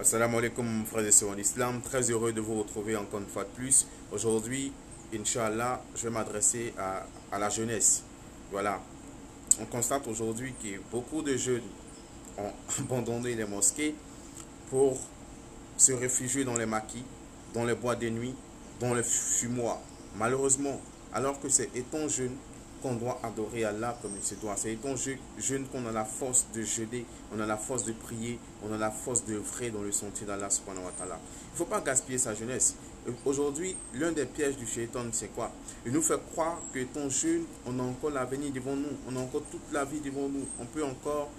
Assalamu alaikum frères et sœurs en islam, très heureux de vous retrouver encore une fois de plus. Aujourd'hui, Inch'Allah, je vais m'adresser à la jeunesse. Voilà, on constate aujourd'hui que beaucoup de jeunes ont abandonné les mosquées pour se réfugier dans les maquis, dans les bois de nuit, dans les fumoirs. Malheureusement, alors que c'est étant jeune qu'on doit adorer Allah comme il se doit. C'est étant jeune qu'on a la force de jeûner, on a la force de prier, on a la force de vrai dans le sentier d'Allah subhanahu wa ta'ala. Il ne faut pas gaspiller sa jeunesse. Aujourd'hui, l'un des pièges du shaitan, c'est quoi? Il nous fait croire que étant jeune, on a encore l'avenir devant nous, on a encore toute la vie devant nous. On peut encore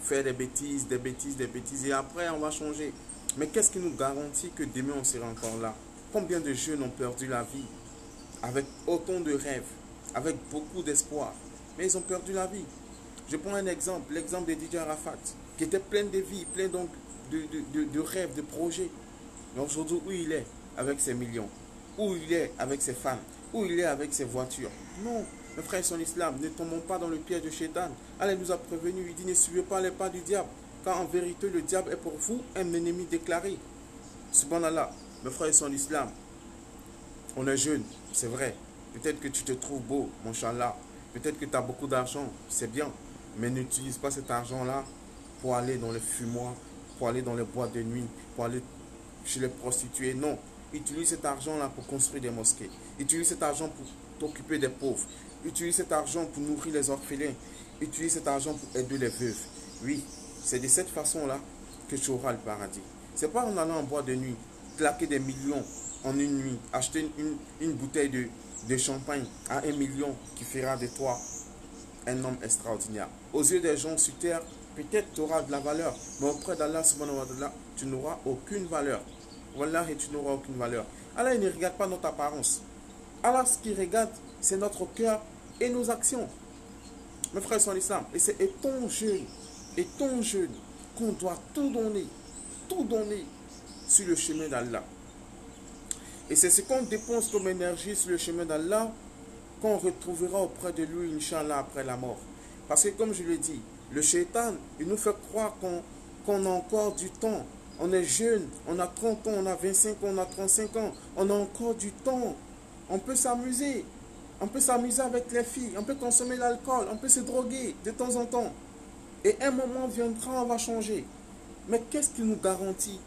faire des bêtises, des bêtises, des bêtises, et après on va changer. Mais qu'est-ce qui nous garantit que demain on sera encore là? Combien de jeunes ont perdu la vie avec autant de rêves, avec beaucoup d'espoir, mais ils ont perdu la vie. Je prends un exemple, l'exemple de Didier Arafat, qui était plein de vie, plein de rêves, de projets. Mais aujourd'hui, où il est avec ses millions? Où il est avec ses femmes? Où il est avec ses voitures? Non, mes frères, son islam, ne tombons pas dans le piège de Shaitan. Allah nous a prévenus, il dit ne suivez pas les pas du diable, car en vérité le diable est pour vous un ennemi déclaré. Subhanallah, mes frères, son islam, on est jeune, c'est vrai. Peut-être que tu te trouves beau, mon Inch'Allah. Peut-être que tu as beaucoup d'argent, c'est bien. Mais n'utilise pas cet argent-là pour aller dans les fumoirs, pour aller dans les boîtes de nuit, pour aller chez les prostituées. Non. Utilise cet argent-là pour construire des mosquées. Utilise cet argent pour t'occuper des pauvres. Utilise cet argent pour nourrir les orphelins. Utilise cet argent pour aider les veuves. Oui, c'est de cette façon-là que tu auras le paradis. C'est pas en allant en boîte de nuit, claquer des millions en une nuit, acheter une bouteille de champagne à 1 million qui fera de toi un homme extraordinaire. Aux yeux des gens sur terre, peut-être tu auras de la valeur, mais auprès d'Allah subhanahu wa ta'ala, tu n'auras aucune valeur. Wallah, et tu n'auras aucune valeur. Allah il ne regarde pas notre apparence. Allah, ce qu'il regarde, c'est notre cœur et nos actions. Mes frères sont l'islam. Et c'est étant jeune, qu'on doit tout donner sur le chemin d'Allah. Et c'est ce qu'on dépense comme énergie sur le chemin d'Allah qu'on retrouvera auprès de lui, Inch'Allah, après la mort. Parce que comme je l'ai dit, le shaitan, il nous fait croire qu'on a encore du temps. On est jeune, on a 30 ans, on a 25 ans, on a 35 ans. On a encore du temps. On peut s'amuser. On peut s'amuser avec les filles. On peut consommer l'alcool. On peut se droguer de temps en temps. Et un moment viendra, on va changer. Mais qu'est-ce qui nous garantit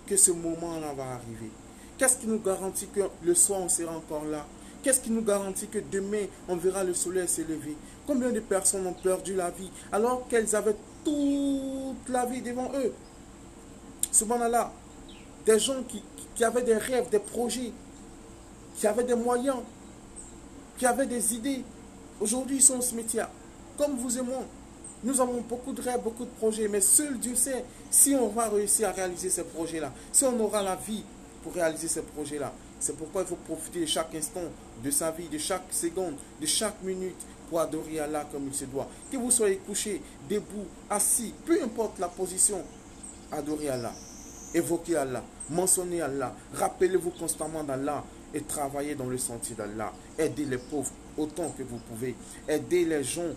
que ce moment-là va arriver? Qu'est-ce qui nous garantit que le soir on sera encore là? Qu'est-ce qui nous garantit que demain on verra le soleil s'élever? Combien de personnes ont perdu la vie alors qu'elles avaient toute la vie devant eux? Subhanallah, des gens qui avaient des rêves, des projets, qui avaient des moyens, qui avaient des idées. Aujourd'hui ils sont au cimetière, comme vous et moi. Nous avons beaucoup de rêves, beaucoup de projets, mais seul Dieu sait si on va réussir à réaliser ces projets-là, si on aura la vie pour réaliser ces projets-là. C'est pourquoi il faut profiter de chaque instant de sa vie, de chaque seconde, de chaque minute pour adorer Allah comme il se doit. Que vous soyez couché, debout, assis, peu importe la position, adorez Allah, évoquez Allah, mentionnez Allah, rappelez-vous constamment d'Allah et travaillez dans le sentier d'Allah. Aidez les pauvres autant que vous pouvez. Aidez les gens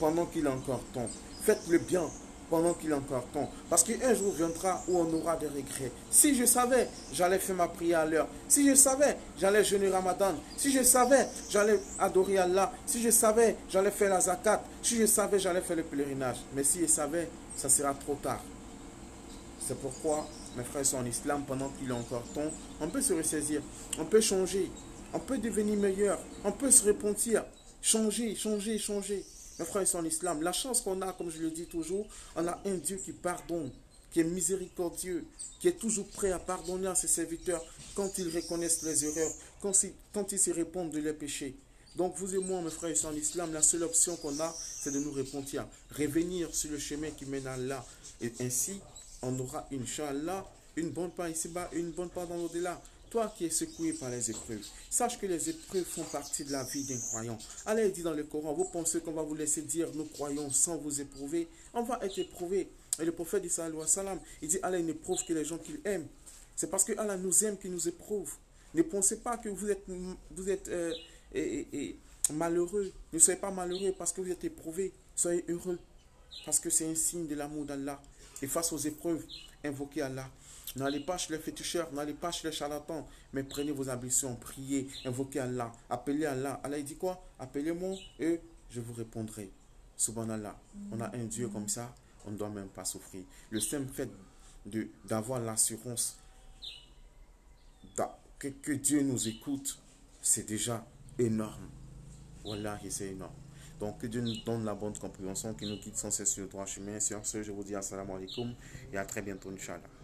pendant qu'il est encore temps. Faites le bien pendant qu'il est encore temps. Parce qu'un jour viendra où on aura des regrets. Si je savais, j'allais faire ma prière à l'heure. Si je savais, j'allais jeûner Ramadan. Si je savais, j'allais adorer Allah. Si je savais, j'allais faire la zakat. Si je savais, j'allais faire le pèlerinage. Mais si je savais, ça sera trop tard. C'est pourquoi, mes frères sont en islam, pendant qu'il est encore temps, on peut se ressaisir. On peut changer. On peut devenir meilleur. On peut se repentir. Changer. Mes frères sont en islam, la chance qu'on a, comme je le dis toujours, on a un Dieu qui pardonne, qui est miséricordieux, qui est toujours prêt à pardonner à ses serviteurs quand ils reconnaissent les erreurs, quand ils se répondent de leurs péchés. Donc vous et moi, mes frères sont en islam, la seule option qu'on a, c'est de nous repentir, revenir sur le chemin qui mène à Allah. Et ainsi, on aura, Inch'Allah, une bonne part ici-bas et une bonne part dans l'au-delà. Toi qui es secoué par les épreuves, sache que les épreuves font partie de la vie d'un croyant. Allah dit dans le Coran, vous pensez qu'on va vous laisser dire nous croyons sans vous éprouver? On va être éprouvé. Et le prophète dit sallallahu alayhi wa sallam, il dit Allah n'éprouve que les gens qu'il aime. C'est parce que Allah nous aime qu'il nous éprouve. Ne pensez pas que vous êtes malheureux. Ne soyez pas malheureux parce que vous êtes éprouvé. Soyez heureux parce que c'est un signe de l'amour d'Allah. Et face aux épreuves, invoquez Allah. N'allez pas chez les féticheurs, n'allez pas chez les charlatans, mais prenez vos ambitions, priez, invoquez Allah, appelez Allah. Allah il dit quoi? Appelez-moi et je vous répondrai. Subhanallah, on a un Dieu comme ça, on ne doit même pas souffrir. Le simple fait d'avoir l'assurance que Dieu nous écoute, c'est déjà énorme. Wallahi, c'est énorme. Donc, que Dieu nous donne la bonne compréhension, qu'il nous guide sans cesse sur le droit chemin. Sur ce, je vous dis assalamu alaikum et à très bientôt, Inch'Allah.